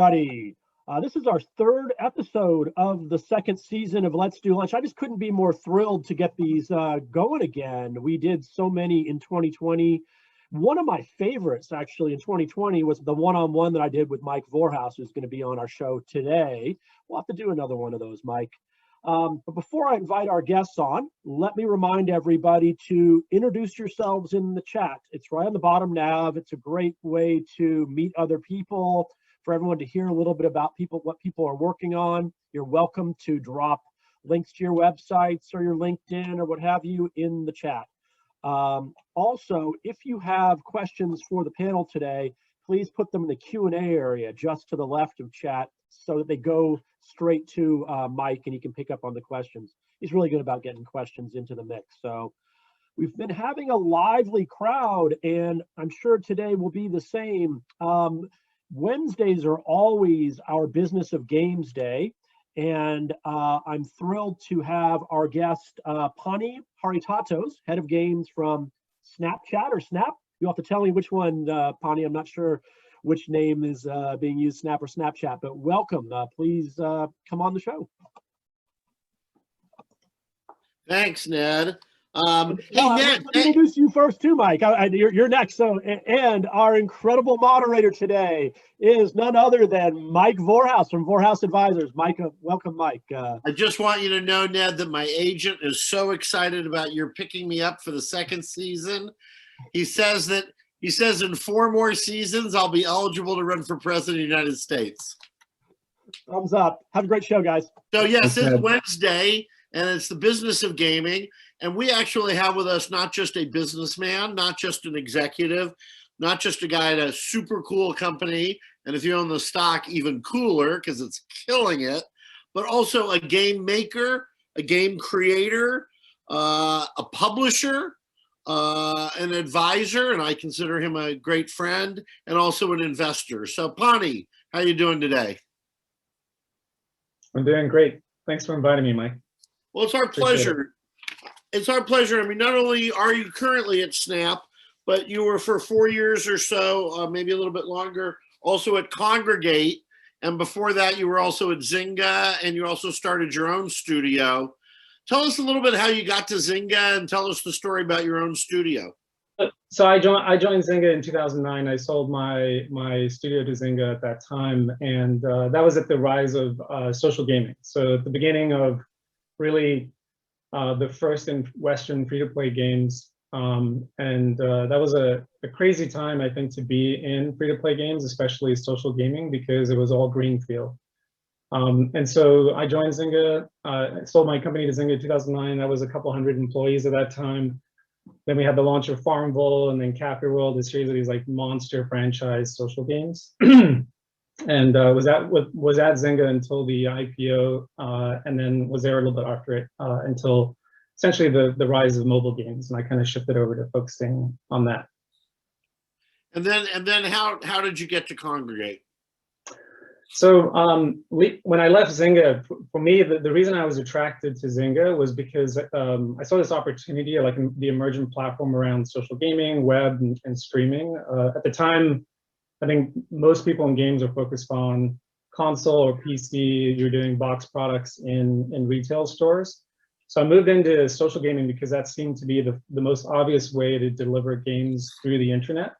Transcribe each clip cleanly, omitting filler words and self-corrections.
everybody. This is our third episode of the second season of Let's Do Lunch. I just couldn't be more thrilled to get these going again. We did so many in 2020. One of my favorites, actually, in 2020 was the one-on-one that I did with Mike Vorhaus, who's going to be on our show today. We'll have to do another one of those, Mike. But before I invite our guests on, let me remind everybody to introduce yourselves in the chat. It's right on the bottom nav. It's a great way to meet other people, for everyone to hear a little bit about what people are working on. You're welcome to drop links to your websites or your LinkedIn or what have you in the chat. Also, if you have questions for the panel today, please put them in the Q&A area just to the left of chat so that they go straight to Mike and he can pick up on the questions. He's really good about getting questions into the mix. So we've been having a lively crowd, and I'm sure today will be the same. Wednesdays are always our Business of Games Day, and I'm thrilled to have our guest, Pany Haritatos, head of games from Snapchat or Snap. You'll have to tell me which one, Pany. I'm not sure which name is being used, Snap or Snapchat, but welcome. Please come on the show. Thanks, Ned. Hey, Ned, let me introduce you first too, Mike. You're next. So, and our incredible moderator today is none other than Mike Vorhaus from Vorhaus Advisors. Mike, welcome, Mike. I just want you to know, Ned, that my agent is so excited about your picking me up for the second season. He says in 4 more seasons, I'll be eligible to run for president of the United States. Thumbs up. Have a great show, guys. So yes, it's Wednesday, and it's the Business of Gaming. And we actually have with us not just a businessman, not just an executive, not just a guy at a super cool company, and if you own the stock, even cooler because it's killing it, but also a game maker, a game creator, a publisher, an advisor, and I consider him a great friend, and also an investor. So Pany, how you doing today? I'm doing great. Thanks for inviting me, Mike. Well, it's our pleasure. It's our pleasure. I mean, not only are you currently at Snap, but you were for 4 years or so, maybe a little bit longer, also at Kongregate. And before that, you were also at Zynga, and you also started your own studio. Tell us a little bit how you got to Zynga, and tell us the story about your own studio. So I joined Zynga in 2009. I sold my studio to Zynga at that time, and that was at the rise of social gaming. So at the beginning of really the first in Western free-to-play games, and that was a crazy time, I think, to be in free-to-play games, especially social gaming, because it was all greenfield. And so I joined Zynga, sold my company to Zynga in 2009. That was a couple hundred employees at that time. Then we had the launch of Farmville and then Cafe World, a series of these like monster franchise social games. And was at Zynga until the IPO, and then was there a little bit after it until essentially the rise of mobile games, and I kind of shifted over to focusing on that. And then how did you get to Kongregate? So when I left Zynga, for me, the reason I was attracted to Zynga was because I saw this opportunity, like the emergent platform around social gaming, web, and streaming. At the time, I think most people in games are focused on console or PC. You're doing box products in retail stores. So I moved into social gaming because that seemed to be the most obvious way to deliver games through the internet.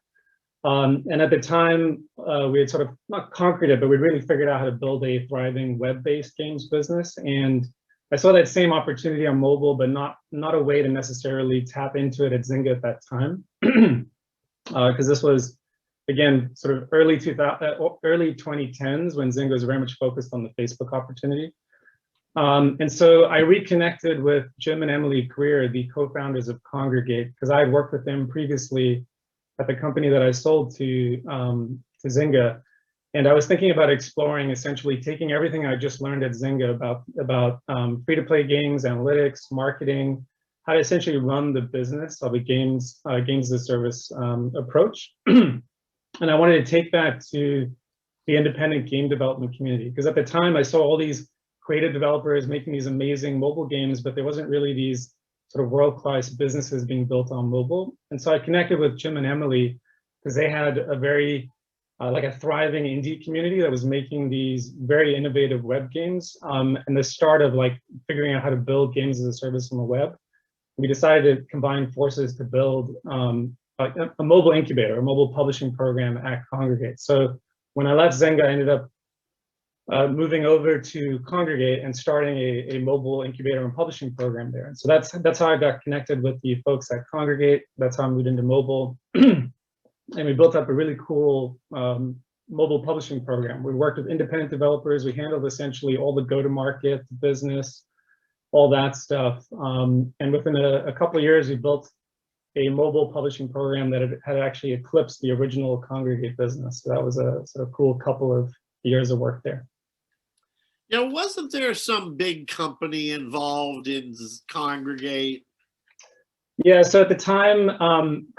And at the time, we had sort of not conquered it, but we really figured out how to build a thriving web-based games business. And I saw that same opportunity on mobile, but not a way to necessarily tap into it at Zynga at that time, because this was, again, sort of early 2010s when Zynga was very much focused on the Facebook opportunity. And so I reconnected with Jim and Emily Greer, the co-founders of Kongregate, because I had worked with them previously at the company that I sold to Zynga. And I was thinking about exploring, essentially taking everything I just learned at Zynga about free-to-play games, analytics, marketing, how to essentially run the business of a games as a service approach. And I wanted to take that to the independent game development community, because at the time I saw all these creative developers making these amazing mobile games, but there wasn't really these sort of world-class businesses being built on mobile. And so I connected with Jim and Emily because they had a very like a thriving indie community that was making these very innovative web games. And the start of like figuring out how to build games as a service on the web, we decided to combine forces to build a mobile incubator, a mobile publishing program at Kongregate. So when I left Zynga, I ended up moving over to Kongregate and starting a mobile incubator and publishing program there. And so that's how I got connected with the folks at Kongregate. That's how I moved into mobile. And we built up a really cool mobile publishing program. We worked with independent developers. We handled essentially all the go-to-market, business, all that stuff. And within a couple of years, we built a mobile publishing program that had actually eclipsed the original Kongregate business. So that was a sort of cool couple of years of work there. Now, wasn't there some big company involved in Kongregate? Yeah, so at the time,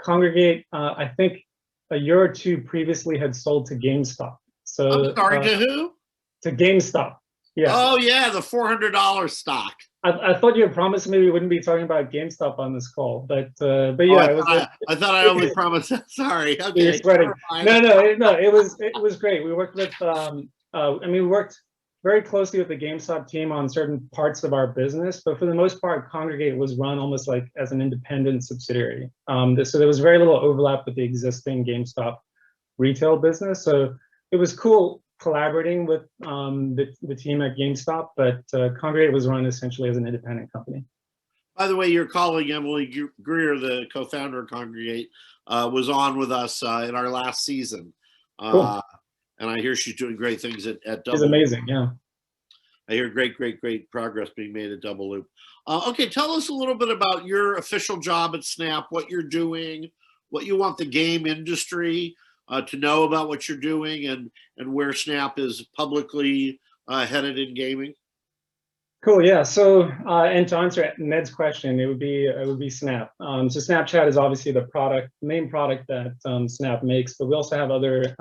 Kongregate, I think a year or two previously had sold to GameStop. So I'm sorry, to who? To GameStop. Yeah. Oh yeah, the $400 stock. I thought you had promised me we wouldn't be talking about GameStop on this call, but yeah, I thought I only promised that. Sorry. Okay. You're spreading. No, it was great. We worked with we worked very closely with the GameStop team on certain parts of our business, but for the most part, Kongregate was run almost like as an independent subsidiary. So there was very little overlap with the existing GameStop retail business. So it was cool collaborating with the team at GameStop, but Kongregate was run essentially as an independent company. By the way, your colleague Emily Greer, the co-founder of Kongregate, was on with us in our last season. Cool. And I hear she's doing great things at Double It's amazing, yeah. I hear great progress being made at Double Loop. Okay, tell us a little bit about your official job at Snap, what you're doing, what you want the game industry to know about what you're doing, and where Snap is publicly headed in gaming. Cool, yeah. So, and to answer Ned's question, it would be Snap. So Snapchat is obviously the main product that Snap makes, but we also have other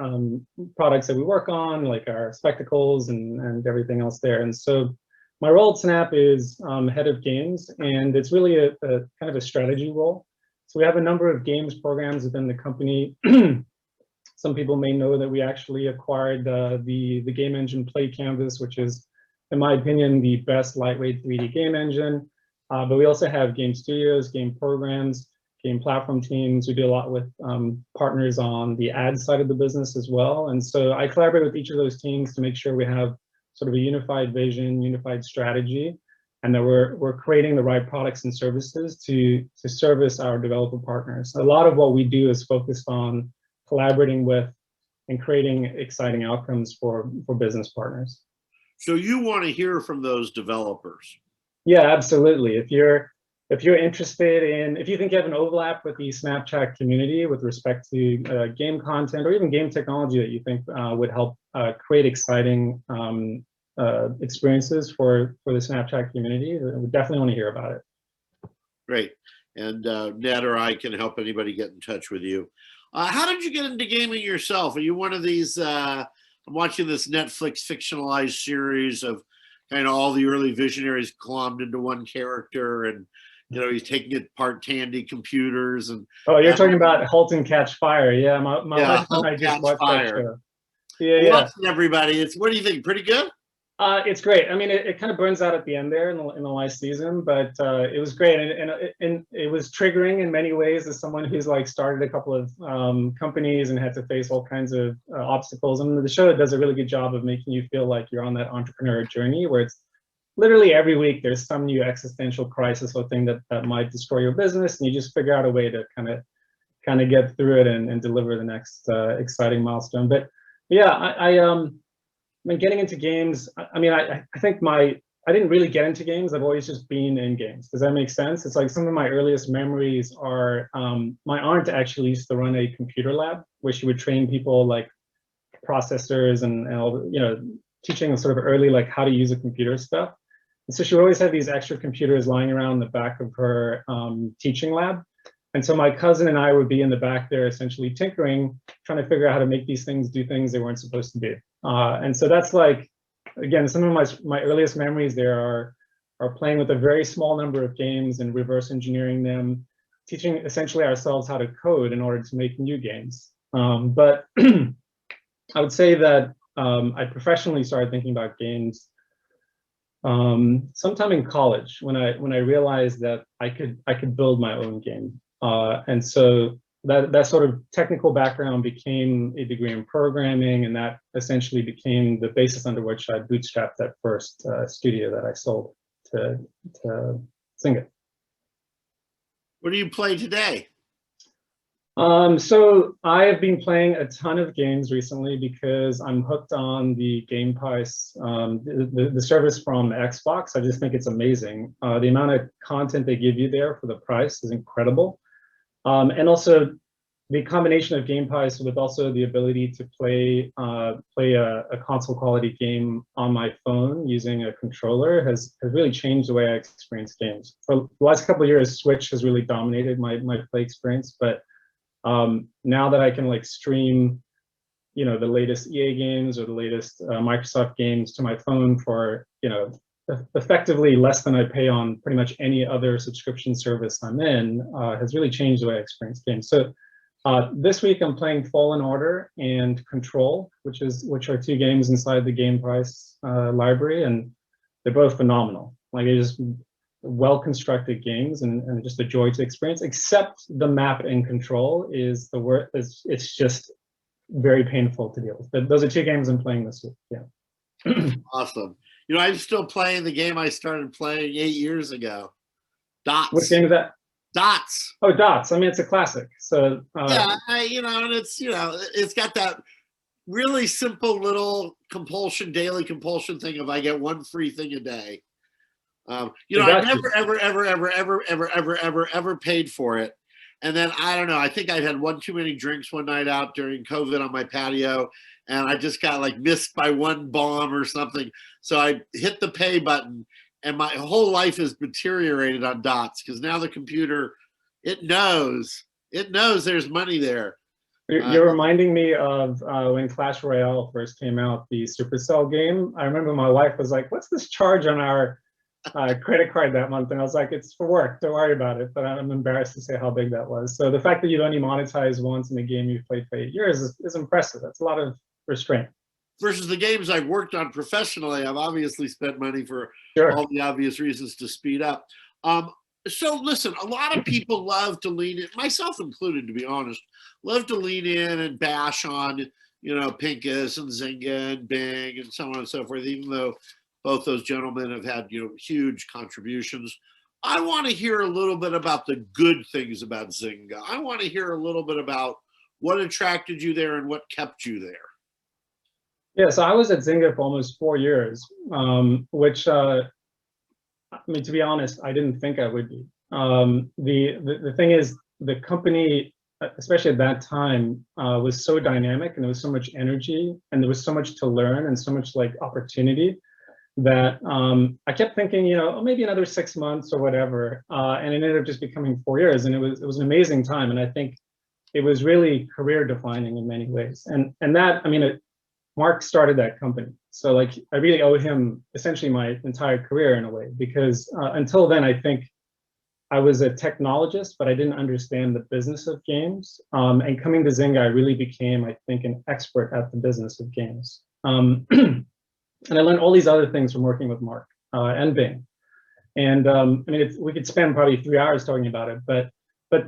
products that we work on, like our spectacles and everything else there. And so, my role at Snap is head of games, and it's really a kind of a strategy role. So we have a number of games programs within the company. Some people may know that we actually acquired the game engine Play Canvas, which is, in my opinion, the best lightweight 3D game engine. But we also have game studios, game programs, game platform teams. We do a lot with partners on the ad side of the business as well. And so I collaborate with each of those teams to make sure we have sort of a unified vision, unified strategy, and that we're creating the right products and services to service our developer partners. A lot of what we do is focused on collaborating with and creating exciting outcomes for business partners. So you want to hear from those developers? Yeah, absolutely. If you're interested in, if you think you have an overlap with the Snapchat community with respect to game content or even game technology that you think would help create exciting experiences for the Snapchat community, we definitely want to hear about it. Great. And Ned or I can help anybody get in touch with you. How did you get into gaming yourself? Are you one of these, I'm watching this Netflix fictionalized series of kind of all the early visionaries glommed into one character, and he's taking apart Tandy computers. And oh, you're talking about *Halt and Catch Fire*. Yeah, my wife and I just watched that show. Yeah. Everybody, what do you think? Pretty good? It's great. I mean, it kind of burns out at the end there in the last season, but it was great, and it was triggering in many ways as someone who's like started a couple of companies and had to face all kinds of obstacles. And the show does a really good job of making you feel like you're on that entrepreneur journey, where it's literally every week there's some new existential crisis or thing that might destroy your business, and you just figure out a way to kind of get through it and deliver the next exciting milestone. But yeah, I mean, getting into games, I mean, I think I didn't really get into games. I've always just been in games. Does that make sense? It's like some of my earliest memories are, my aunt actually used to run a computer lab where she would train people like processors and all, teaching sort of early, like how to use a computer stuff. And so she would always have these extra computers lying around the back of her teaching lab. And so my cousin and I would be in the back there essentially tinkering, trying to figure out how to make these things do things they weren't supposed to do. And so that's like, again, some of my earliest memories there are playing with a very small number of games and reverse engineering them, teaching essentially ourselves how to code in order to make new games. But I would say that I professionally started thinking about games sometime in college when I realized that I could build my own game, and so that sort of technical background became a degree in programming, and that essentially became the basis under which I bootstrapped that first studio that I sold to Zynga. What do you play today? So I have been playing a ton of games recently because I'm hooked on the Game Pass, the service from Xbox. I just think it's amazing. The amount of content they give you there for the price is incredible. And also the combination of Game Pass with also the ability to play a console quality game on my phone using a controller has really changed the way I experience games. For the last couple of years, Switch has really dominated my play experience, but now that I can like stream, you know, the latest EA games or the latest Microsoft games to my phone for, you know, effectively less than I pay on pretty much any other subscription service I'm in, has really changed the way I experience games. So this week I'm playing Fallen Order and Control, which are two games inside the Game Pass library, and they're both phenomenal. Like they're just well-constructed games and just a joy to experience, except the map in Control is the worst. It's just very painful to deal with. But those are two games I'm playing this week. Yeah. Awesome. You know, I'm still playing the game I started playing 8 years ago. Dots. What game is that? Dots. Oh, Dots. I mean, it's a classic. So yeah, you know, and it's got that really simple little daily compulsion thing of I get one free thing a day. You know, I never, ever paid for it. And then, I don't know, I think I had one too many drinks one night out during COVID on my patio, and I just got like missed by one bomb or something. So I hit the pay button, and my whole life has deteriorated on Dots because now the computer, it knows there's money there. You're reminding me of when Clash Royale first came out, the Supercell game. I remember my wife was like, "What's this charge on our credit card that month?" And I was like, "It's for work, don't worry about it." But I'm embarrassed to say how big that was. So the fact that you'd only monetize once in a game you've played for 8 years is impressive. That's a lot of restraint. Versus the games I've worked on professionally, I've obviously spent money for Sure. all the obvious reasons to speed up. So listen, a lot of people love to lean in, myself included, to be honest, love to lean in and bash on, you know, Pincus and Zynga and Bing and so on and so forth, even though both those gentlemen have had, you know, huge contributions. I want to hear a little bit about the good things about Zynga. I want to hear a little bit about what attracted you there and what kept you there. Yeah, so I was at Zynga for almost 4 years, which, I mean, to be honest, I didn't think I would be. The thing is, the company, especially at that time, was so dynamic, and there was so much energy, and there was so much to learn and so much like opportunity that I kept thinking, you know, maybe another 6 months or whatever, and it ended up just becoming 4 years, and it was an amazing time, and I think it was really career defining in many ways, and that, I mean, Mark started that company, so like I really owe him essentially my entire career in a way, because until then I think I was a technologist, but I didn't understand the business of games, and coming to Zynga I really became, I think, an expert at the business of games. And I learned all these other things from working with Mark and Bing. And I mean, we could spend probably 3 hours talking about it, but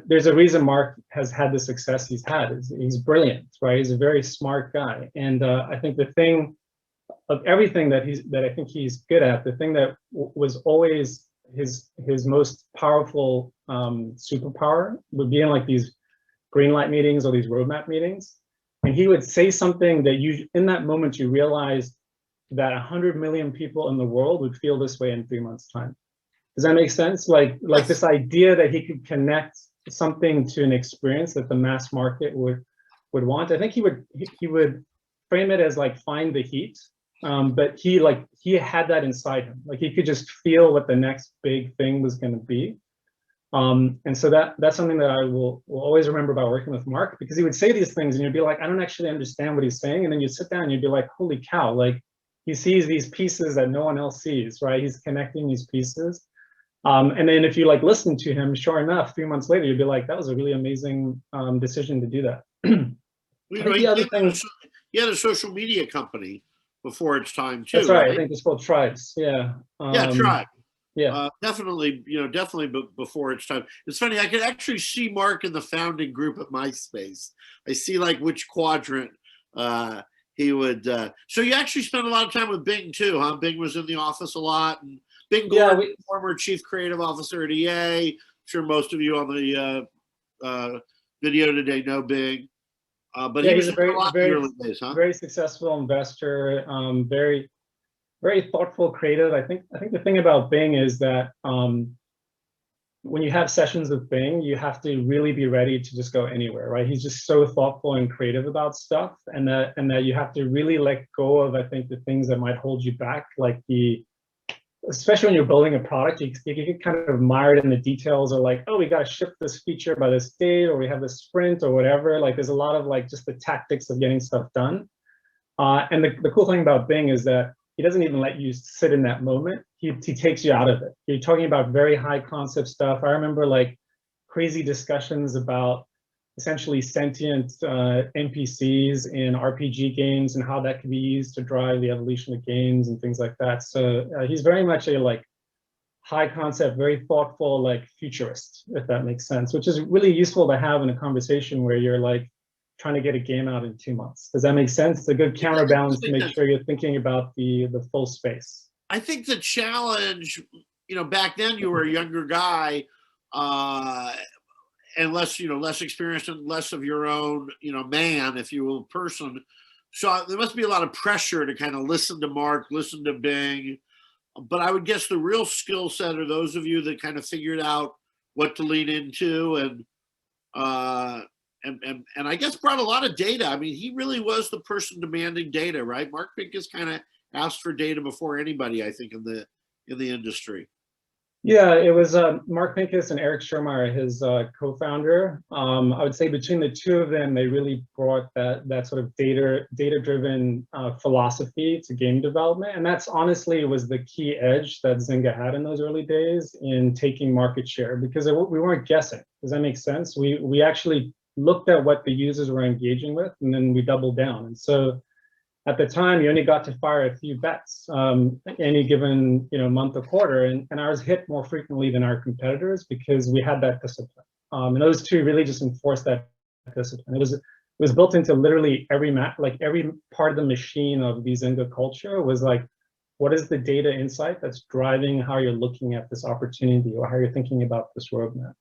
there's a reason Mark has had the success he's had. He's brilliant, right? He's a very smart guy. And I think the thing of everything that I think he's good at, the thing that was always his most powerful superpower would be in like these green light meetings or these roadmap meetings. And he would say something that you, in that moment, you realize that 100 million people in the world would feel this way in 3 months' time. Does that make sense? Like this idea that he could connect something to an experience that the mass market would want. I think he would frame it as like find the heat, but he had that inside him. Like he could just feel what the next big thing was going to be. And so that's something that I will always remember about working with Mark, because he would say these things and you'd be like, I don't actually understand what he's saying, and then you sit down and you'd be like, holy cow! Like he sees these pieces that no one else sees, right? He's connecting these pieces. And then if you like listen to him, sure enough, 3 months later, you'd be like, that was a really amazing decision to do that. You know, he had a social media company before its time too. That's right. I think it's called Tribes. Yeah. Yeah, Tribe. Yeah. Definitely, definitely before its time. It's funny. I could actually see Mark in the founding group at MySpace. I see like which quadrant he would. So you actually spent a lot of time with Bing too, huh? Bing was in the office a lot, and Bing Gordon, former chief creative officer at EA. I'm sure most of you on the video today know Bing. But he was a very, days, huh? Very successful investor. Very, very thoughtful, creative. I think the thing about Bing is that when you have sessions with Bing, you have to really be ready to just go anywhere, right? He's just so thoughtful and creative about stuff, and that you have to really let go of, I think, the things that might hold you back, like especially when you're building a product, you get kind of mired in the details, or like, oh, we got to ship this feature by this date, or we have this sprint or whatever. Like there's a lot of like just the tactics of getting stuff done. And the cool thing about Bing is that he doesn't even let you sit in that moment. He takes you out of it. You're talking about very high concept stuff. I remember like crazy discussions about essentially sentient NPCs in RPG games and how that can be used to drive the evolution of games and things like that. So he's very much a like high concept, very thoughtful, like futurist, if that makes sense, which is really useful to have in a conversation where you're like trying to get a game out in 2 months. Does that make sense? It's a good counterbalance to make sure you're thinking about the full space. I think the challenge, back then you were a younger guy, and less experienced and less of your own, man, if you will, person. So there must be a lot of pressure to kind of listen to Mark, listen to Bing. But I would guess the real skill set are those of you that kind of figured out what to lean into and I guess brought a lot of data. I mean, he really was the person demanding data, right? Mark Pincus kind of asked for data before anybody, I think, in the industry. Yeah, it was Mark Pincus and Eric Schermeyer, his co-founder. I would say between the two of them, they really brought that sort of data-driven philosophy to game development, and that's honestly was the key edge that Zynga had in those early days in taking market share, because we weren't guessing. Does that make sense? We actually looked at what the users were engaging with, and then we doubled down. And so at the time, you only got to fire a few bets any given month or quarter, and ours hit more frequently than our competitors because we had that discipline. And those two really just enforced that discipline. It was built into literally every every part of the machine of the Zynga culture was like, what is the data insight that's driving how you're looking at this opportunity or how you're thinking about this roadmap?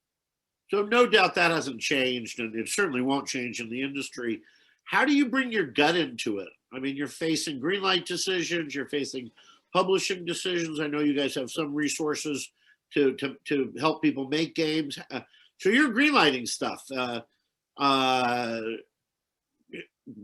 So no doubt that hasn't changed, and it certainly won't change in the industry. How do you bring your gut into it? I mean, you're facing greenlight decisions, you're facing publishing decisions. I know you guys have some resources to help people make games. So you're greenlighting stuff.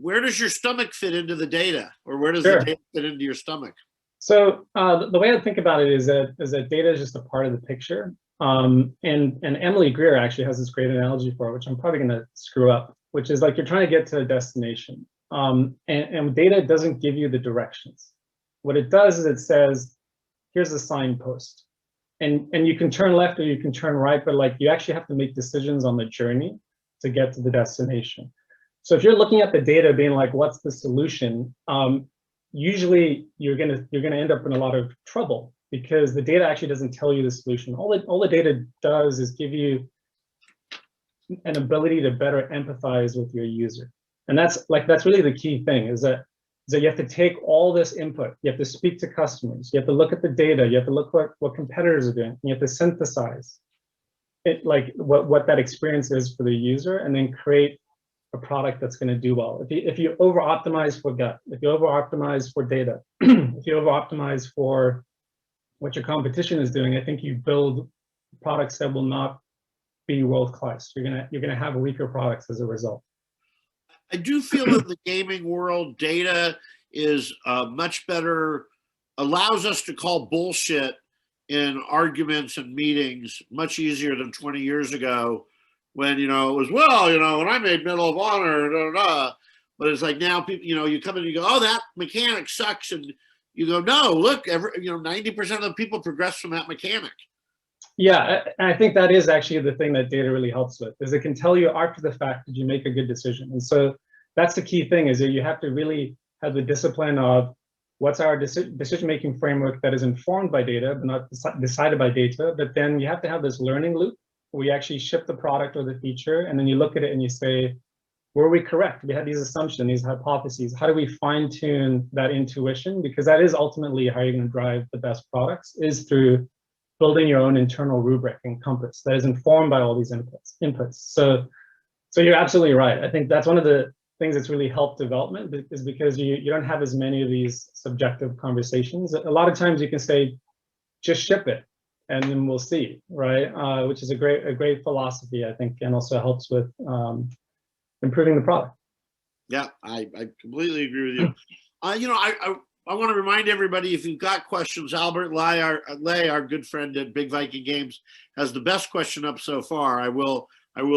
Where does your stomach fit into the data, or where does the data fit into your stomach? So the way I think about it is that data is just a part of the picture. And Emily Greer actually has this great analogy for it, which I'm probably going to screw up, which is like you're trying to get to a destination. And data doesn't give you the directions. What it does is it says, here's a signpost. And you can turn left or you can turn right, but like you actually have to make decisions on the journey to get to the destination. So if you're looking at the data being like, what's the solution? Usually you're gonna end up in a lot of trouble because the data actually doesn't tell you the solution. All the data does is give you an ability to better empathize with your user. And that's really the key thing is that you have to take all this input, you have to speak to customers, you have to look at the data, you have to look what competitors are doing, you have to synthesize it, like what that experience is for the user, and then create a product that's going to do well. If you over optimize for gut, if you over optimize for data, if you over optimize for what your competition is doing, I think you build products that will not be world class. You're gonna have weaker products as a result. I do feel that the gaming world data is much better, allows us to call bullshit in arguments and meetings much easier than 20 years ago when, it was, when I made Medal of Honor, da, da, da. But it's like now people, you come in and you go, oh, that mechanic sucks. And you go, no, look, 90% of the people progress from that mechanic. Yeah, I think that is actually the thing that data really helps with, is it can tell you after the fact, did you make a good decision? And so that's the key thing, is that you have to really have the discipline of what's our decision-making framework that is informed by data, but not decided by data. But then you have to have this learning loop where you actually ship the product or the feature, and then you look at it and you say, were we correct? We had these assumptions, these hypotheses. How do we fine-tune that intuition? Because that is ultimately how you're going to drive the best products, is through building your own internal rubric and compass that is informed by all these inputs. So you're absolutely right. I think that's one of the things that's really helped development, is because you don't have as many of these subjective conversations. A lot of times you can say, just ship it and then we'll see, right? Which is a great philosophy, I think, and also helps with improving the product. Yeah, I completely agree with you. You know, I want to remind everybody, if you've got questions, Albert Lay, our good friend at Big Viking Games, has the best question up so far. I will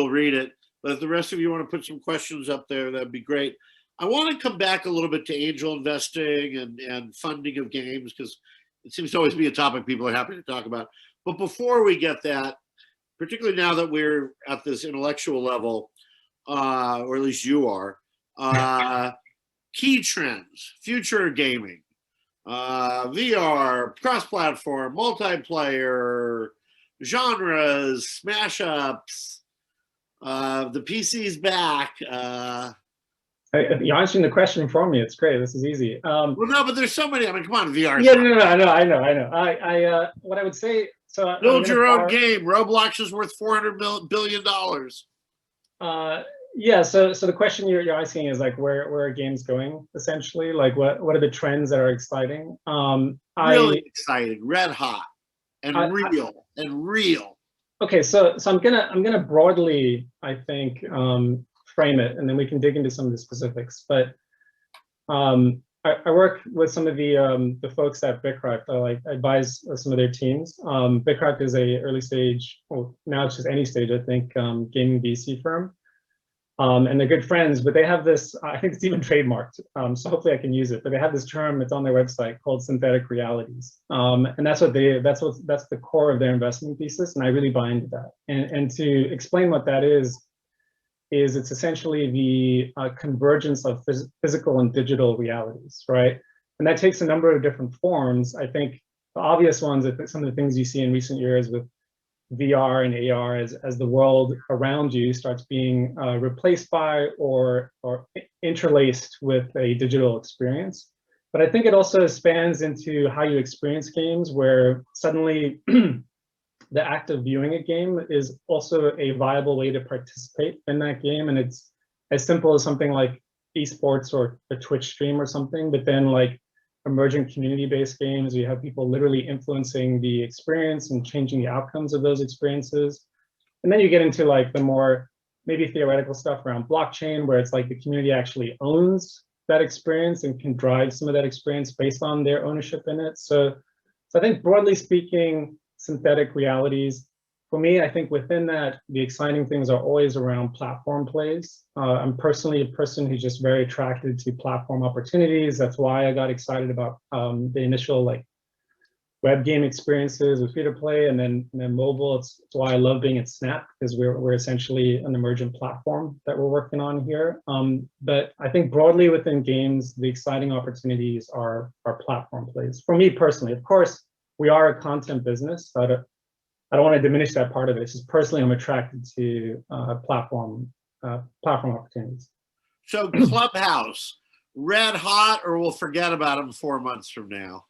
read it. But if the rest of you want to put some questions up there, that'd be great. I want to come back a little bit to angel investing and funding of games, because it seems to always be a topic people are happy to talk about. But before we get that, particularly now that we're at this intellectual level, or at least you are, key trends, future gaming, VR, cross-platform, multiplayer, genres, smash-ups, the PC's back. You're answering the question for me. It's great. This is easy. Well, no, but there's so many. I mean, come on, VR. Yeah, no, I know. What I would say. So build your own game. Roblox is worth $400 billion. Yeah. So the question you're asking is like, where are games going, essentially? Like, what are the trends that are exciting? Really exciting, red hot, and real. Okay, so I'm gonna broadly, I think, frame it, and then we can dig into some of the specifics. But I work with some of the folks at Bitcraft. I advise some of their teams. Bitcraft is a early stage, well, now it's just any stage, I think, gaming VC firm. And they're good friends, but they have this, I think it's even trademarked, so hopefully I can use it, but they have this term, it's on their website, called synthetic realities. And that's the core of their investment thesis, and I really buy into that. And to explain what that is it's essentially the convergence of physical and digital realities, right? And that takes a number of different forms. I think the obvious ones are some of the things you see in recent years with VR and AR, as the world around you starts being replaced by or interlaced with a digital experience. But I think it also spans into how you experience games, where suddenly the act of viewing a game is also a viable way to participate in that game. And it's as simple as something like esports or a Twitch stream or something, but then like emerging community-based games, you have people literally influencing the experience and changing the outcomes of those experiences. And then you get into like the more maybe theoretical stuff around blockchain, where it's like the community actually owns that experience and can drive some of that experience based on their ownership in it. So I think broadly speaking, synthetic realities. For me, I think within that, the exciting things are always around platform plays. I'm personally a person who's just very attracted to platform opportunities. That's why I got excited about the initial like web game experiences with free to play, and then mobile. It's why I love being at Snap, because we're essentially an emergent platform that we're working on here. But I think broadly within games, the exciting opportunities are platform plays. For me personally, of course, we are a content business. So I don't want to diminish that part of it. It's just personally, I'm attracted to platform opportunities. So Clubhouse, red hot, or we'll forget about them 4 months from now?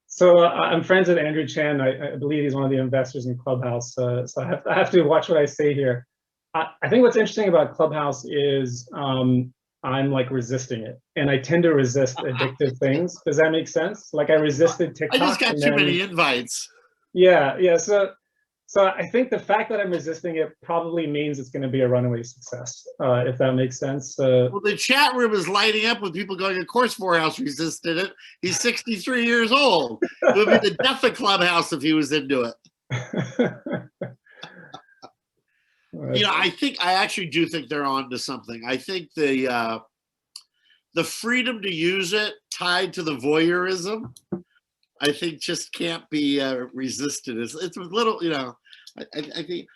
So I'm friends with Andrew Chen. I believe he's one of the investors in Clubhouse. So I have to watch what I say here. I think what's interesting about Clubhouse is I'm like resisting it, and I tend to resist addictive things. Does that make sense? Like I resisted TikTok. I just got too many invites. Yeah. So I think the fact that I'm resisting it probably means it's going to be a runaway success, if that makes sense. Well, the chat room is lighting up with people going, of course Vorhaus resisted it. He's 63 years old. It would be the death of Clubhouse if he was into it. You know, I actually do think they're on to something. I think the freedom to use it tied to the voyeurism, I think just can't be resisted. It's a little, you know, I think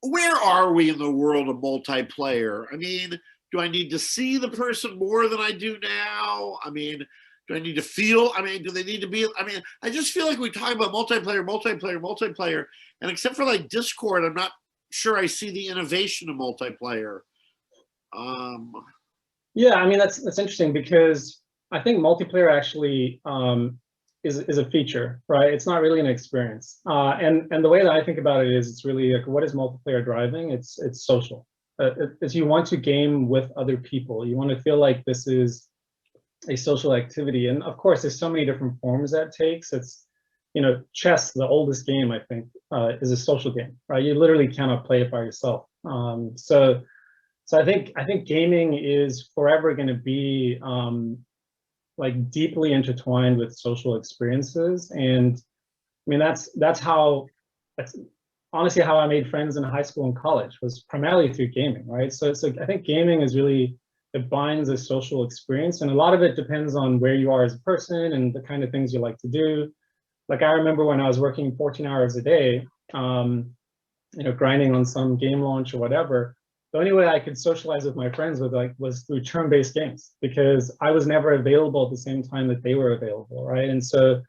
where are we in the world of multiplayer? I mean, do I need to see the person more than I do now? I mean, do I need to feel? I mean, do they need to be? I mean, I just feel like we talk about multiplayer, and except for like Discord, I'm not sure I see the innovation of multiplayer. Yeah, I mean that's interesting because I think multiplayer actually is a feature, right? It's not really an experience. And the way that I think about it is, it's really like, what is multiplayer driving? It's social. It's you want to game with other people. You want to feel like this is a social activity, and of course, there's so many different forms that takes. It's, you know, chess, the oldest game I think, is a social game, right? You literally cannot play it by yourself. So I think gaming is forever going to be like deeply intertwined with social experiences, and I mean that's honestly how I made friends in high school and college, was primarily through gaming, right? So I think gaming is really, it binds a social experience, and a lot of it depends on where you are as a person and the kind of things you like to do. Like I remember when I was working 14 hours a day, you know, grinding on some game launch or whatever, the only way I could socialize with my friends was through turn-based games, because I was never available at the same time that they were available, right? And so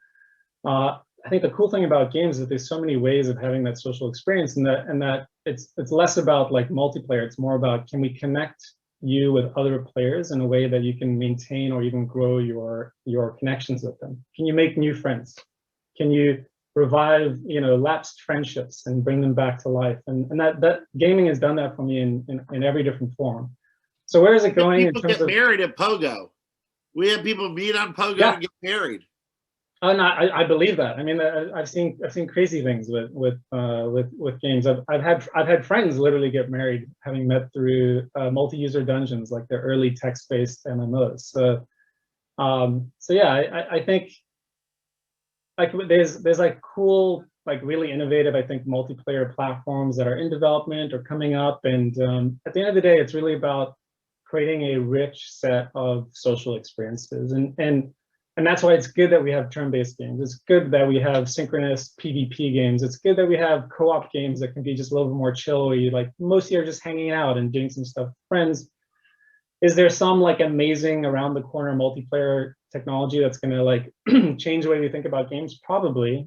I think the cool thing about games is that there's so many ways of having that social experience, and that it's less about like multiplayer. It's more about, can we connect you with other players in a way that you can maintain or even grow your connections with them? Can you make new friends? Can you revive, you know, lapsed friendships and bring them back to life? And that gaming has done that for me in every different form. So where is it going in terms of married at Pogo? We have people meet on Pogo and get married. Oh no, I believe that. I mean, I've seen crazy things with games. I've had friends literally get married having met through multi-user dungeons, like the early text-based MMOs. So yeah, I think like there's like cool, like really innovative, I think, multiplayer platforms that are in development or coming up, and at the end of the day, it's really about creating a rich set of social experiences, and that's why it's good that we have turn-based games. It's good that we have synchronous PvP games. It's good that we have co-op games that can be just a little bit more chill, where you like mostly are just hanging out and doing some stuff with friends. Is there some like amazing around the corner multiplayer technology that's going to like change the way we think about games? Probably,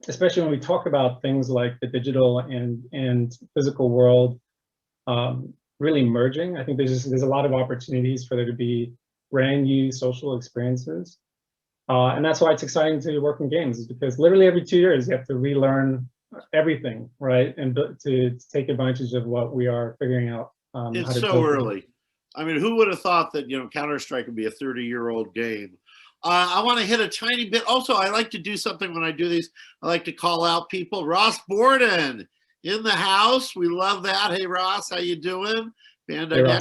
especially when we talk about things like the digital and physical world really merging. I think there's a lot of opportunities for there to be brand new social experiences, and that's why it's exciting to work in games, is because literally every 2 years you have to relearn everything, right? And to take advantage of what we are figuring out. It's so early. I mean, who would have thought that, you know, Counter-Strike would be a 30-year-old game? I want to hit a tiny bit. Also, I like to do something when I do these. I like to call out people. Ross Borden in the house. We love that. Hey, Ross, how you doing? Hey,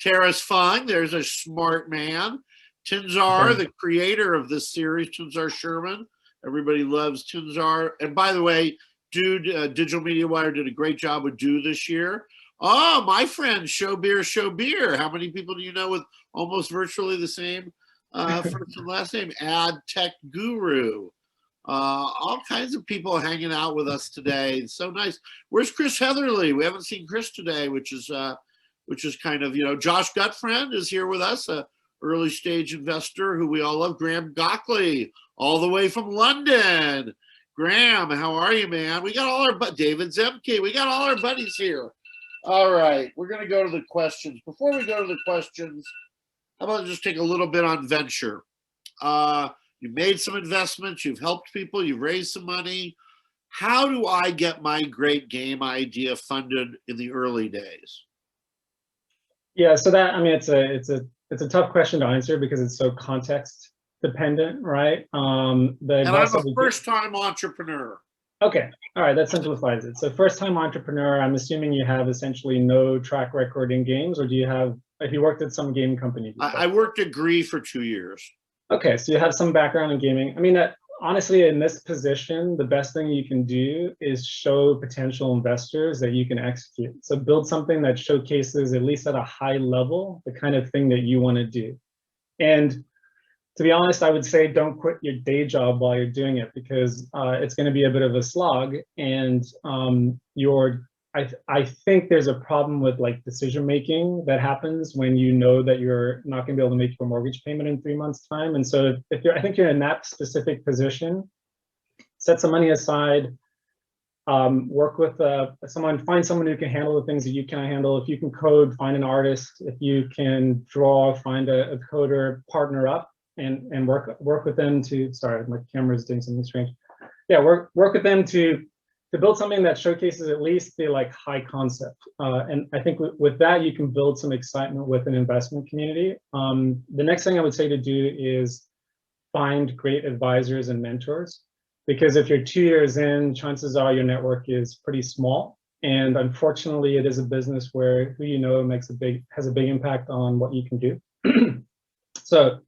Terrace Fung, there's a smart man. Tinzar, the creator of this series, Tinzar Sherman. Everybody loves Tinzar. And by the way, Dude, Digital Media Wire did a great job with Do this year. Oh, my friend, Show Beer. How many people do you know with almost virtually the same first and last name? Ad Tech Guru. All kinds of people hanging out with us today. It's so nice. Where's Chris Heatherly? We haven't seen Chris today, which is kind of, you know, Josh Gutfriend is here with us, a early stage investor who we all love. Graham Gockley, all the way from London. Graham, how are you, man? We got all our David Zemke. We got all our buddies here. All right, we're going to go to the questions. Before we go to the questions, how about just take a little bit on venture? You made some investments. You've helped people. You've raised some money. How do I get my great game idea funded in the early days? Yeah, so that, I mean, it's a tough question to answer because it's so context dependent, right? And I'm a first-time entrepreneur. Okay, all right, that simplifies it. So first-time entrepreneur, I'm assuming you have essentially no track record in games, or do you have, if you worked at some game company? I worked at Gree for 2 years. Okay, so you have some background in gaming. I mean, honestly, in this position, the best thing you can do is show potential investors that you can execute. So build something that showcases, at least at a high level, the kind of thing that you want to do. And To be honest, I would say don't quit your day job while you're doing it, because it's going to be a bit of a slog, and I think there's a problem with like decision making that happens when you know that you're not going to be able to make your mortgage payment in 3 months' time. And so if you're, I think you're in that specific position, set some money aside, work with someone, find someone who can handle the things that you can't handle. If you can code, find an artist. If you can draw, find a coder, partner up and work with them to, sorry, my camera is doing something strange. Yeah, work with them to build something that showcases at least the like high concept. And I think with that, you can build some excitement with an investment community. The next thing I would say to do is find great advisors and mentors, because if you're 2 years in, chances are your network is pretty small. And unfortunately, it is a business where who you know has a big impact on what you can do. So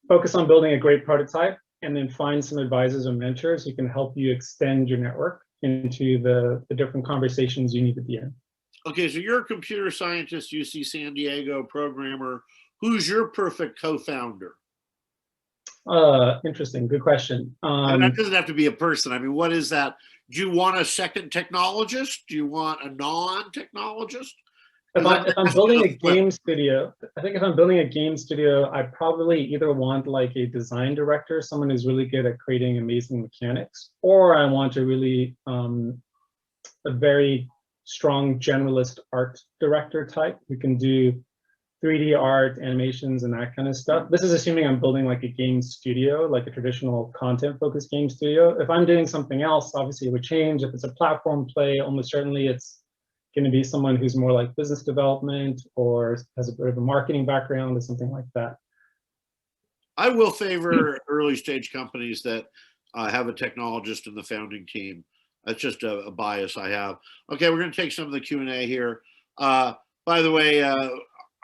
focus on building a great prototype, and then find some advisors or mentors who can help you extend your network into the different conversations you need to be in. Okay, so you're a computer scientist, UC San Diego programmer. Who's your perfect co-founder? Interesting, good question. That doesn't have to be a person. I mean, what is that? Do you want a second technologist? Do you want a non-technologist? If I'm building a game studio, I think if I'm building a game studio, I probably either want like a design director, someone who's really good at creating amazing mechanics, or I want a really a very strong generalist art director type who can do 3D art, animations, and that kind of stuff. This is assuming I'm building like a game studio, like a traditional content-focused game studio. If I'm doing something else, obviously it would change. If it's a platform play, almost certainly it's going to be someone who's more like business development or has a bit of a marketing background or something like that. I will favor early stage companies that have a technologist in the founding team. That's just a bias I have. Okay, we're going to take some of the Q&A here. By the way,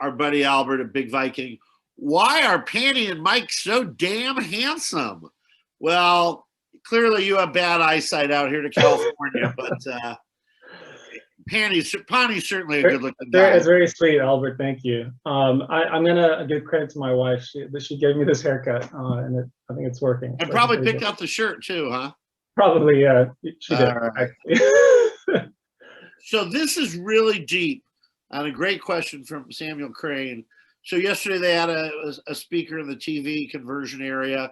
our buddy Albert at Big Viking, why are Pany and Mike so damn handsome? Well, clearly you have bad eyesight out here to California, but Pany's certainly a good-looking guy. It's very sweet, Albert. Thank you. I'm gonna give credit to my wife. She gave me this haircut, and I think it's working. And probably picked up the shirt too, huh? Probably, yeah. She did. Right. So this is really deep, and a great question from Samuel Crane. So yesterday they had a speaker in the TV conversion area.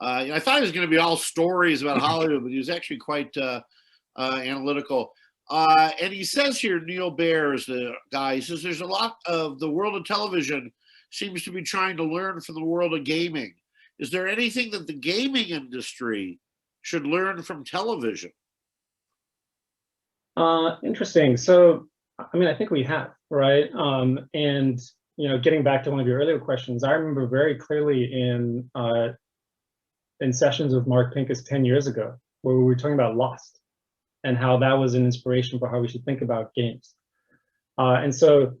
I thought he was going to be all stories about Hollywood, but he was actually quite analytical. And he says here, Neil Baer is the guy, he says there's a lot of the world of television seems to be trying to learn from the world of gaming. Is there anything that the gaming industry should learn from television? Interesting. So, I mean, I think we have, right? And, you know, getting back to one of your earlier questions, I remember very clearly in sessions with Mark Pincus 10 years ago, where we were talking about Lost, and how that was an inspiration for how we should think about games. And so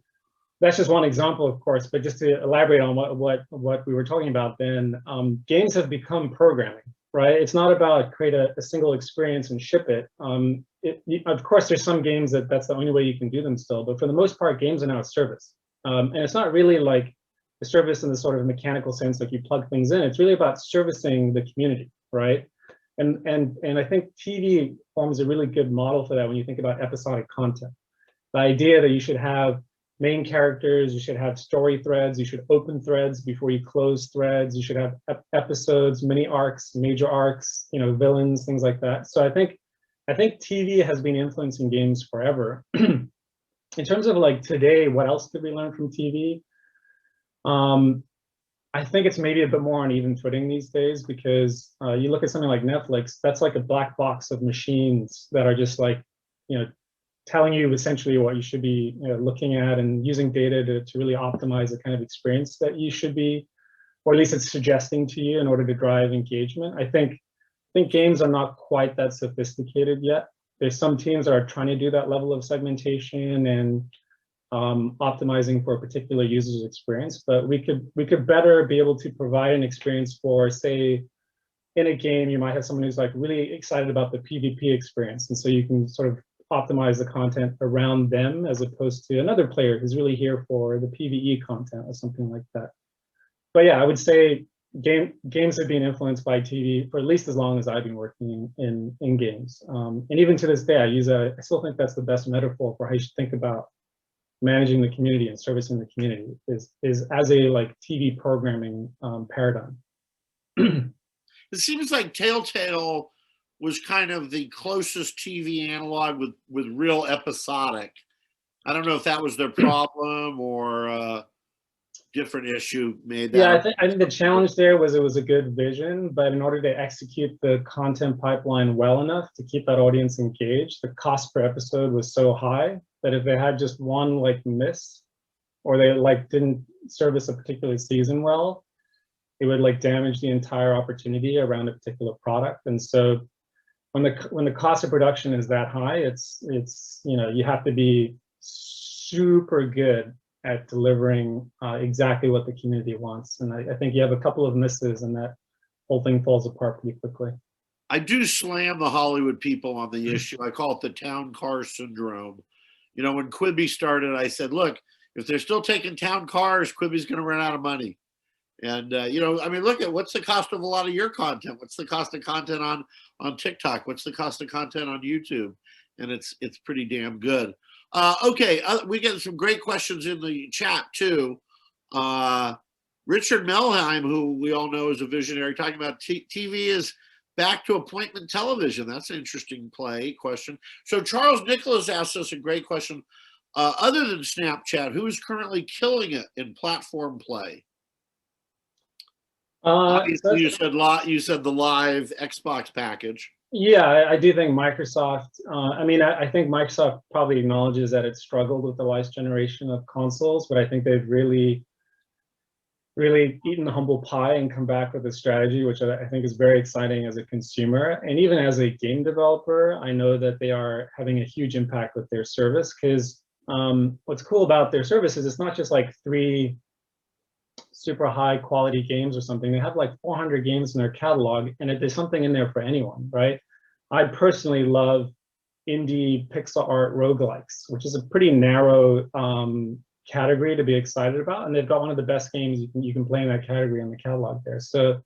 that's just one example, of course, but just to elaborate on what we were talking about then, games have become programming, right? It's not about create a single experience and ship it. Of course, there's some games that's the only way you can do them still, but for the most part, games are now a service. And it's not really like a service in the sort of mechanical sense, like you plug things in. It's really about servicing the community, right? And I think TV forms a really good model for that when you think about episodic content. The idea that you should have main characters, you should have story threads, you should open threads before you close threads, you should have episodes, mini arcs, major arcs, you know, villains, things like that. So I think TV has been influencing games forever. In terms of like today, what else could we learn from TV? I think it's maybe a bit more on even footing these days, because you look at something like Netflix, that's like a black box of machines that are just like, you know, telling you essentially what you should be, you know, looking at, and using data to really optimize the kind of experience that you should be, or at least it's suggesting to you in order to drive engagement. I think games are not quite that sophisticated yet. There's some teams that are trying to do that level of segmentation and optimizing for a particular user's experience, but we could better be able to provide an experience for, say, in a game, you might have someone who's like really excited about the PvP experience, and so you can sort of optimize the content around them, as opposed to another player who's really here for the PvE content or something like that. But yeah, I would say games have been influenced by TV for at least as long as I've been working in games. And even to this day, I still think that's the best metaphor for how you should think about managing the community and servicing the community is as a like TV programming paradigm. It seems like Telltale was kind of the closest TV analog with real episodic. I don't know if that was their problem or different issue made that. Yeah, I think the challenge there was it was a good vision, but in order to execute the content pipeline well enough to keep that audience engaged, the cost per episode was so high that if they had just one like miss, or they like didn't service a particular season well, it would like damage the entire opportunity around a particular product. And so when the cost of production is that high, it's you know, you have to be super good at delivering exactly what the community wants. And I think you have a couple of misses and that whole thing falls apart pretty quickly. I do slam the Hollywood people on the issue. I call it the town car syndrome. You know, when Quibi started, I said, look, if they're still taking town cars, Quibi's going to run out of money. And, you know, I mean, look at what's the cost of a lot of your content? What's the cost of content on TikTok? What's the cost of content on YouTube? And it's pretty damn good. Okay, we get some great questions in the chat too. Richard Melheim, who we all know is a visionary, talking about TV is back to appointment television. That's an interesting question. So Charles Nicholas asked us a great question. Other than Snapchat, who is currently killing it in platform play? Obviously, you said the live Xbox package. Yeah, I do think Microsoft, I mean, I think Microsoft probably acknowledges that it struggled with the last generation of consoles, but I think they've really eaten the humble pie and come back with a strategy, which I think is very exciting as a consumer. And even as a game developer, I know that they are having a huge impact with their service because what's cool about their service is it's not just like 3 super high quality games or something. They have like 400 games in their catalog, and there's something in there for anyone, right? I personally love indie pixel art roguelikes, which is a pretty narrow category to be excited about, and they've got one of the best games you can play in that category in the catalog there. So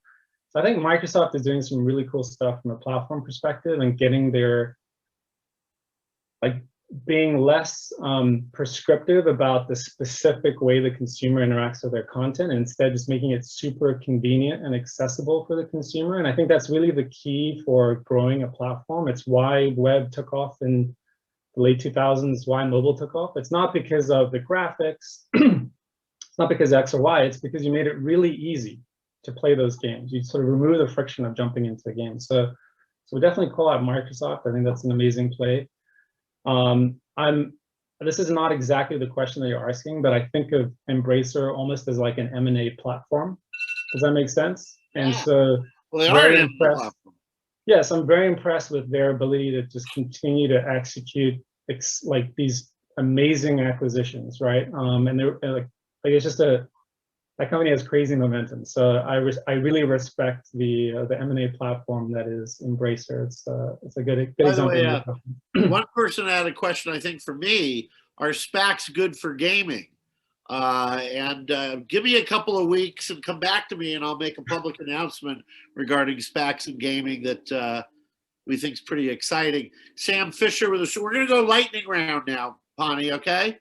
I think Microsoft is doing some really cool stuff from a platform perspective and getting their like being less prescriptive about the specific way the consumer interacts with their content, and instead just making it super convenient and accessible for the consumer. And I think that's really the key for growing a platform. It's why web took off in the late 2000s, why mobile took off. It's not because of the graphics, it's not because X or Y, it's because you made it really easy to play those games. You sort of remove the friction of jumping into the game. So we definitely call out Microsoft. I think that's an amazing play. This is not exactly the question that you're asking, but I think of Embracer almost as like an M&A platform. Does that make sense? And so, well, they are an M&A platform. Yes, I'm very impressed with their ability to just continue to execute like these amazing acquisitions, right? And they're like it's just that company has crazy momentum. So I really respect the M&A platform that is Embracer. It's a good example. By the way, one person had a question, I think, for me. Are SPACs good for gaming? Give me a couple of weeks and come back to me, and I'll make a public announcement regarding SPACs and gaming that we think is pretty exciting. Sam Fisher with us. We're going to go lightning round now, Pany. Okay.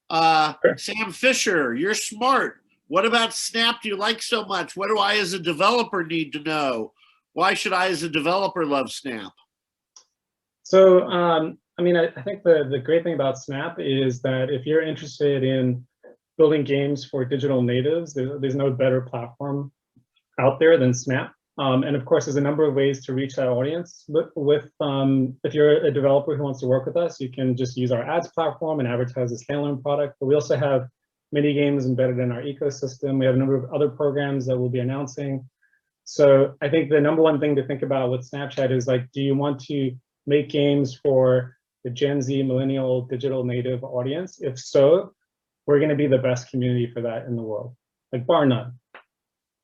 Sure. Sam Fisher, you're smart. What about Snap do you like so much? What do I as a developer need to know? Why should I as a developer love Snap? So, I mean, I think the great thing about Snap is that if you're interested in building games for digital natives, there's no better platform out there than Snap. And of course, there's a number of ways to reach that audience. But if you're a developer who wants to work with us, you can just use our ads platform and advertise a standalone product. But we also have mini games embedded in our ecosystem. We have a number of other programs that we'll be announcing. So I think the number one thing to think about with Snapchat is like, do you want to make games for the Gen Z, millennial, digital native audience? If so, we're going to be the best community for that in the world, like bar none.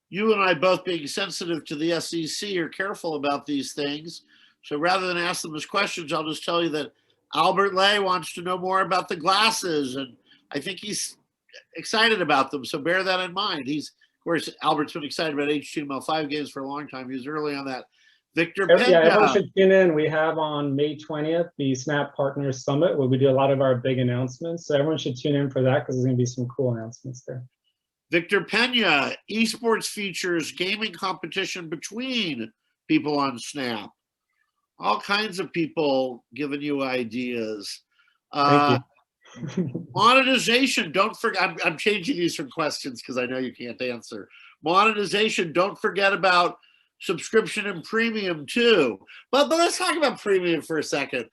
You and I both being sensitive to the SEC are careful about these things. So rather than ask them as questions, I'll just tell you that Albert Lay wants to know more about the glasses, and I think he's excited about them. So bear that in mind. He's course, Albert's been excited about HTML5 games for a long time. He was early on that. Victor Yeah, everyone Pena. should tune in. We have on May 20th the Snap Partners Summit, where we do a lot of our big announcements. So everyone should tune in for that because there's going to be some cool announcements there. Victor Pena, esports features gaming competition between people on Snap. All kinds of people giving you ideas. Thank you. Monetization, don't forget, I'm changing these from questions because I know you can't answer. Monetization, don't forget about subscription and premium too. But let's talk about premium for a second.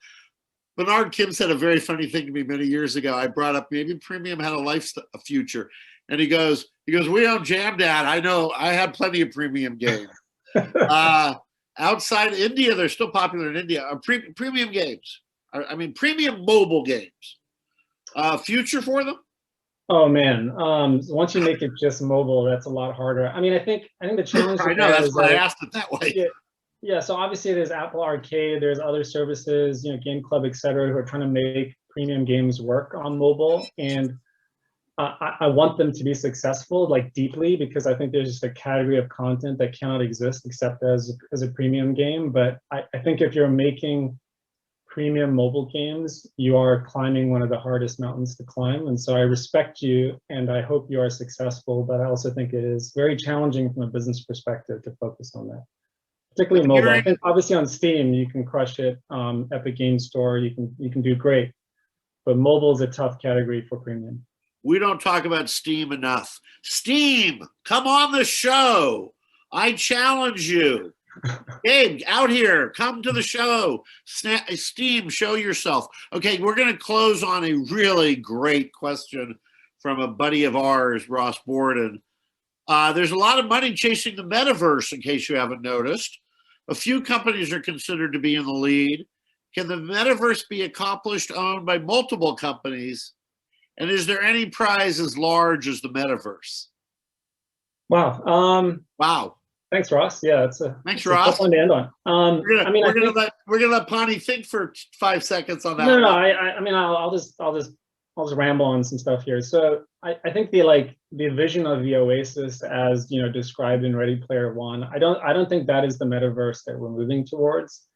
Bernard Kim said a very funny thing to me many years ago. I brought up maybe premium had a future. And he goes, we don't jam that. I know, I had plenty of premium games. Outside India, they're still popular in India. Premium games. I mean, premium mobile games. Future for them? Oh man, once you make it just mobile, that's a lot harder. I mean, I think the challenge. I know, that's why I asked it that way. Yeah, so obviously there's Apple Arcade, there's other services, Game Club, etc., who are trying to make premium games work on mobile, and I want them to be successful, like deeply, because I think there's just a category of content that cannot exist except as a premium game. But I think if you're making premium mobile games, you are climbing one of the hardest mountains to climb. And so I respect you and I hope you are successful, but I also think it is very challenging from a business perspective to focus on that, particularly mobile. I think obviously on Steam, you can crush it. Epic Games Store, you can do great, but mobile is a tough category for premium. We don't talk about Steam enough. Steam, come on the show. I challenge you. Gabe, out here, come to the show. Steam, show yourself. Okay, we're going to close on a really great question from a buddy of ours, Ross Borden. There's a lot of money chasing the metaverse, in case you haven't noticed. A few companies are considered to be in the lead. Can the metaverse be accomplished, owned by multiple companies? And is there any prize as large as the metaverse? Wow. Wow. Thanks, Ross. Yeah, thanks, a Ross. tough one to end on. We're gonna let Pany think for 5 seconds on that. No, I mean, I'll just ramble on some stuff here. So I think the vision of the Oasis as described in Ready Player One, I don't think that is the metaverse that we're moving towards.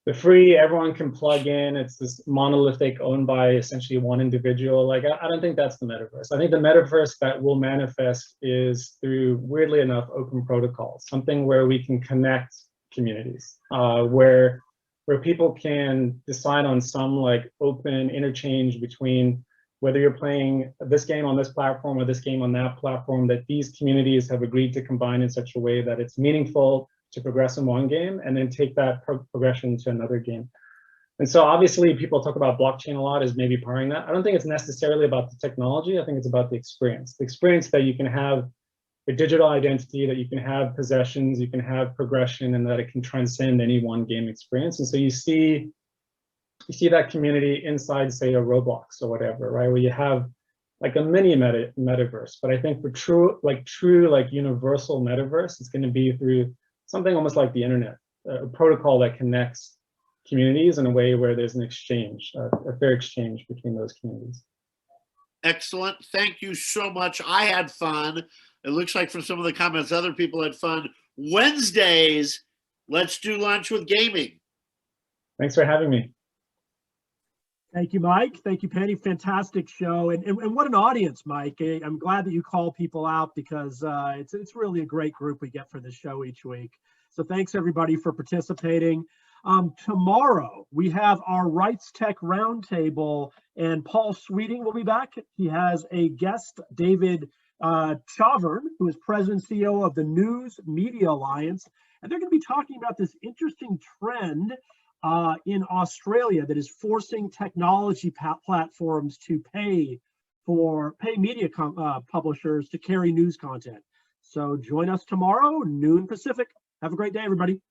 The free, everyone can plug in, it's this monolithic owned by essentially one individual. I don't think that's the metaverse. I think the metaverse that will manifest is through, weirdly enough, open protocols, something where we can connect communities, where people can decide on some open interchange between whether you're playing this game on this platform or this game on that platform, that these communities have agreed to combine in such a way that it's meaningful to progress in one game and then take that progression to another game. And so obviously people talk about blockchain a lot as maybe powering that. I don't think it's necessarily about the technology. I think it's about the experience that you can have a digital identity, that you can have possessions, you can have progression, and that it can transcend any one game experience. And so you see that community inside, say, a Roblox or whatever, right? Where you have a mini metaverse. But I think for true universal metaverse, it's going to be through something almost like the internet, a protocol that connects communities in a way where there's an exchange, a fair exchange between those communities. Excellent. Thank you so much. I had fun. It looks like from some of the comments, other people had fun. Wednesdays, let's do lunch with gaming. Thanks for having me. Thank you, Mike. Thank you, Pany. Fantastic show. And what an audience, Mike. I'm glad that you call people out because it's really a great group we get for this show each week. So thanks, everybody, for participating. Tomorrow, we have our Rights Tech Roundtable, and Paul Sweeting will be back. He has a guest, David Chavern, who is president and CEO of the News Media Alliance. And they're going to be talking about this interesting trend in Australia that is forcing technology platforms to pay media publishers to carry news content. So join us tomorrow, noon Pacific. Have a great day, everybody.